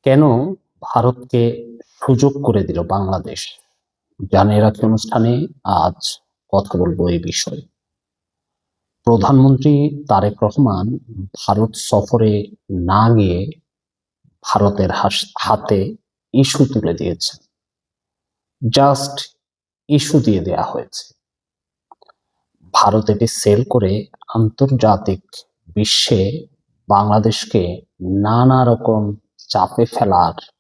কেন ভারতকে সুযোগ করে দিল বাংলাদেশ? জানিয়ে রাখি অনুষ্ঠানে আজ কথা বলবো এই বিষয়ে। প্রধানমন্ত্রী তারেক রহমান ভারত সফরে না গিয়ে ভারতের হাতে ইস্যু তুলে দিয়েছে। জাস্ট ইস্যু দিয়ে দেয়া হয়েছে। ভারত এটি সেল করে আন্তর্জাতিক বিশ্বে বাংলাদেশকে নানা রকম চাপে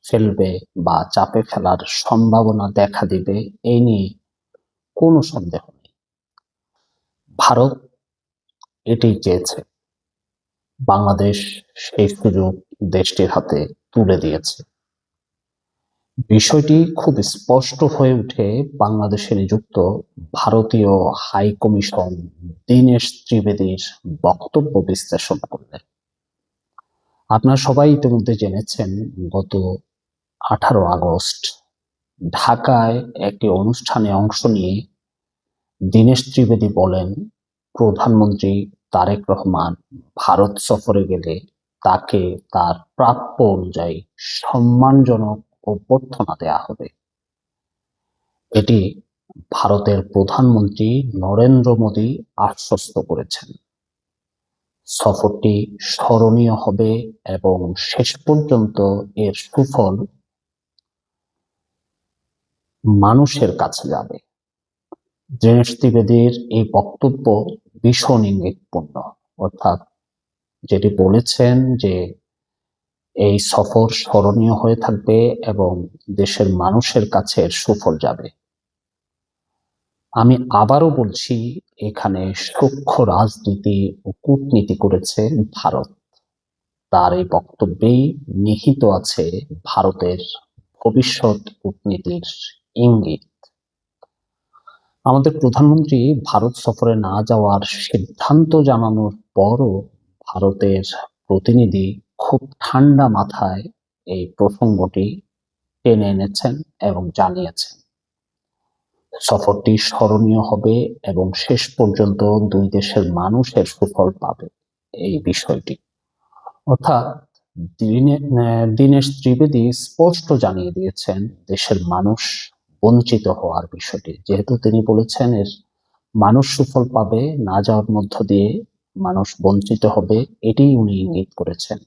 ফেলবে বা চাপে ফেলার সম্ভাবনা দেখা দিবে, এই নিয়ে কোনো সন্দেহ নেই। ভারত এটি চেয়েছে, বাংলাদেশ সেই সুযোগ দেশটির হাতে তুলে দিয়েছে। বিষয়টি খুব স্পষ্ট হয়ে ওঠে বাংলাদেশে নিযুক্ত ভারতীয় হাই কমিশন দীনেশ ত্রিবেদীর বক্তব্য বিশ্লেষণ করলে। আপনারা সবাই ইতিমধ্যে জেনেছেন, গত 18 আগস্ট ঢাকায় একটি অনুষ্ঠানে অংশ নিয়ে দীনেশ ত্রিবেদী বলেন, প্রধানমন্ত্রী তারেক রহমান ভারত সফরে গেলে তাকে তার প্রাপ্য অনুযায়ী সম্মানজনক অভ্যর্থনা দেয়া হবে। এটি ভারতের প্রধানমন্ত্রী নরেন্দ্র মোদী আশ্বস্ত করেছেন। সফরটি স্মরণীয় হবে এবং শেষ পর্যন্ত এর সুফল মানুষের কাছে যাবে। দীনেশ ত্রিবেদীর এই বক্তব্য ভীষণ ইঙ্গিতপূর্ণ, অর্থাৎ যেটি বলেছেন যে এই সফর স্মরণীয় হয়ে থাকবে এবং দেশের মানুষের কাছে এর সুফল যাবে। আমি আবারও বলছি, এখানে সূক্ষ্ম রাজনীতি ও কূটনীতি করেছে ভারত। তার এই বক্তব্যেই নিহিত আছে ভারতের ভবিষ্যৎ কূটনীতির ইঙ্গিত। আমাদের প্রধানমন্ত্রী ভারত সফরে না যাওয়ার সিদ্ধান্ত জানানোর পরও ভারতের প্রতিনিধি খুব ঠান্ডা মাথায় এই প্রসঙ্গটি টেনে এনেছেন এবং জানিয়েছেন সফরটি স্মরণীয় হবে এবং শেষ পর্যন্ত দুই দেশের মানুষের সুফল পাবে এই বিষয়টি। অর্থাৎ দীনেশ ত্রিবেদী স্পষ্ট জানিয়ে দিয়েছেন দেশের মানুষ বঞ্চিত হওয়ার বিষয়টি, যেহেতু তিনি বলেছেন এর মানুষ সুফল পাবে, না যাওয়ার মধ্য দিয়ে মানুষ বঞ্চিত হবে, এটি উনি ইঙ্গিত করেছেন।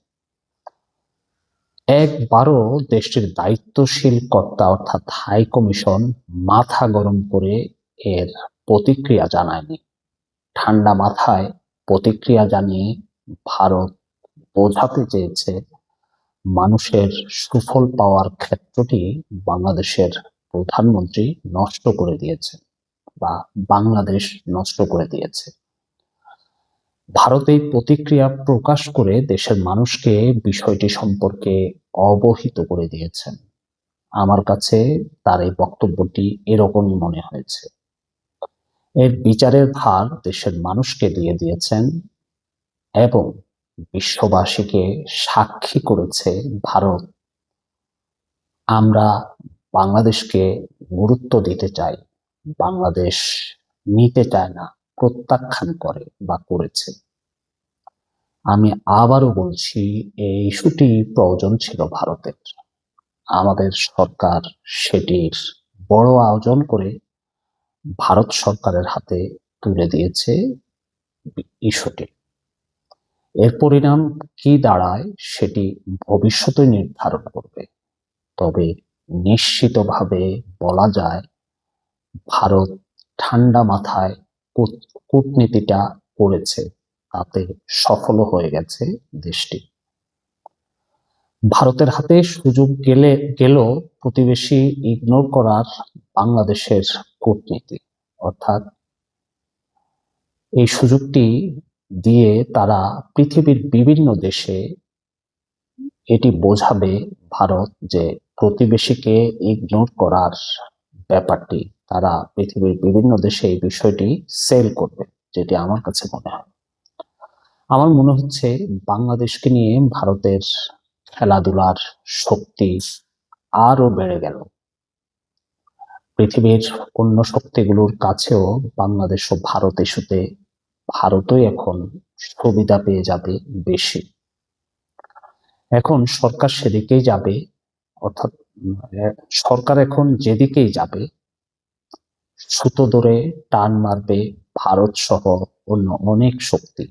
একবারও দেশটির দায়িত্বশীল কর্তা অর্থাৎ হাই কমিশন মাথা গরম করে এর প্রতিক্রিয়া জানায়নি। ঠান্ডা মাথায় প্রতিক্রিয়া জানিয়ে ভারত বোঝাতে চেয়েছে মানুষের সুফল পাওয়ার ক্ষেত্রটি বাংলাদেশের প্রধানমন্ত্রী নষ্ট করে দিয়েছে বা বাংলাদেশ নষ্ট করে দিয়েছে। ভারত এই প্রতিক্রিয়া প্রকাশ করে দেশের মানুষকে বিষয়টি সম্পর্কে অবহিত করে দিয়েছেন। আমার কাছে তার এই বক্তব্যটি এরকমই মনে হয়েছে। এর বিচারের ভার দেশের মানুষকে দিয়ে দিয়েছেন এবং বিশ্ববাসীকে সাক্ষী করেছে ভারত, আমরা বাংলাদেশকে গুরুত্ব দিতে চাই, বাংলাদেশ নিতে চায় না, প্রত্যাখ্যান করে বা করেছে। আমি আবারও বলছি, এই ইস্যুটি প্রয়োজন ছিল ভারতের। আমাদের সরকার সেটির বড় আয়োজন করে ভারত সরকারের হাতে তুলে দিয়েছে ইস্যুটি। এর পরিণাম কি দাঁড়ায় সেটি ভবিষ্যতে নির্ধারণ করবে। তবে নিশ্চিতভাবে বলা যায়, ভারত ঠান্ডা মাথায় কূটনীতিটা করেছে, তাতে সফল হয়ে গেছে দেশটি। ভারতের হাতে সুযোগ গেলেও প্রতিবেশী ইগনোর করার বাংলাদেশের কূটনীতি, অর্থাৎ এই সুযোগটি দিয়ে তারা পৃথিবীর বিভিন্ন দেশে এটি বোঝাবে ভারত যে প্রতিবেশীকে ইগনোর করার ব্যাপারটি তারা পৃথিবীর বিভিন্ন দেশে এই বিষয়টি সেল করবে, যেটি আমার কাছে মনে হয়। আমার মনে হচ্ছে বাংলাদেশকে নিয়ে ভারতের খেলাধুলার শক্তি আরো বেড়ে গেল। পৃথিবীর অন্য শক্তিগুলোর কাছেও বাংলাদেশ ও ভারত ইস্যুতে ভারতই এখন সুবিধা পেয়ে যাবে বেশি। এখন সরকার সেদিকেই যাবে, অর্থাৎ সরকার এখন যেদিকেই যাবে সুতো ধরে টান মারবে ভারত সহ অন্য অনেক শক্তি।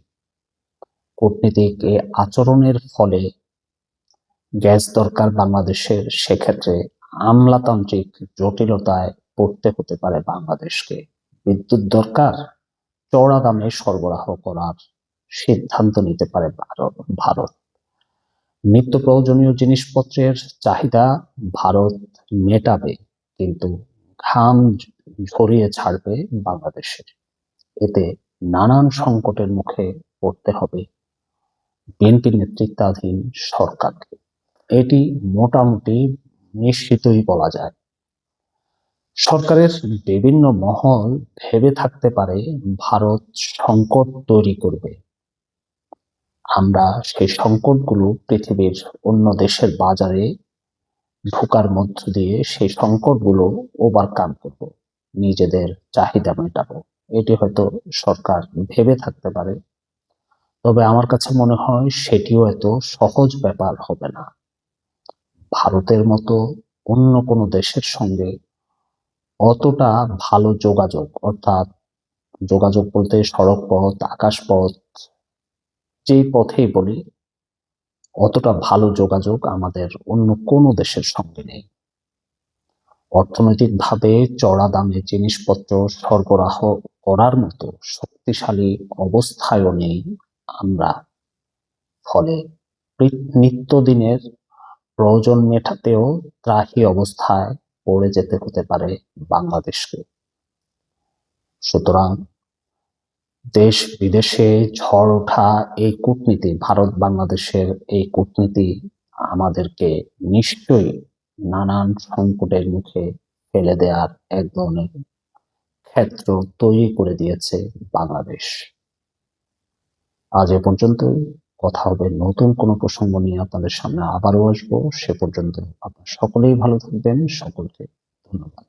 কূটনীতিক এ আচরণের ফলে গ্যাস দরকার বাংলাদেশের, সেক্ষেত্রে আমলাতান্ত্রিক জটিলতায় পড়তে হতে পারে বাংলাদেশকে। বিদ্যুৎ দরকার, চড়া দামে সরবরাহ করার সিদ্ধান্ত নিতে পারে ভারত। নিত্য প্রয়োজনীয় জিনিসপত্রের চাহিদা ভারত মেটাবে, কিন্তু ঘাম ঝরিয়ে ছাড়বে বাংলাদেশের। এতে নানান সংকটের মুখে পড়তে হবে বিএনপি নেতৃত্বাধীন সরকারকে। এটি মোটামুটি নিশ্চিতই বলা যায়। সরকারের বিভিন্ন মহল ভেবে থাকতে পারে ভারত সংকট তৈরি করবে, আমরা সেই সংকটগুলো পৃথিবীর অন্য দেশের বাজারে ঢোকার মধ্য দিয়ে সেই সংকটগুলো ওভারকাম করব, নিজেদের চাহিদা মেটাবো। এটি হয়তো সরকার ভেবে থাকতে পারে, তবে আমার কাছে মনে হয় সেটিও এত সহজ ব্যাপার হবে না। ভারতের মতো অন্য কোনো দেশের সঙ্গে অতটা ভালো যোগাযোগ, অর্থাৎ যোগাযোগ বলতে সড়ক পথ, আকাশ পথ, যেই পথেই বলি, অতটা ভালো যোগাযোগ আমাদের অন্য কোনো দেশের সঙ্গে নেই। অর্থনৈতিকভাবে চড়া দামে জিনিসপত্র সরবরাহ করার মতো শক্তিশালী অবস্থায়ও নেই আমরা। ফলে নিত্যদিনের প্রয়োজন মেটাতেও ত্রাহি অবস্থায় পড়ে যেতে হতে পারে বাংলাদেশকে। সুতরাং দেশ বিদেশে ঝড় ওঠা এই কূটনীতি, ভারত বাংলাদেশের এই কূটনীতি আমাদেরকে নিশ্চয়ই নানান সংকটের মুখে ফেলে দেওয়ার এক ধরনের ক্ষেত্র তৈরি করে দিয়েছে বাংলাদেশ। আজ এ পর্যন্তই। কথা হবে নতুন কোনো প্রসঙ্গ নিয়ে, আপনাদের সামনে আবারও আসবো। সে পর্যন্ত আপনারা সকলেই ভালো থাকবেন। সকলকে ধন্যবাদ।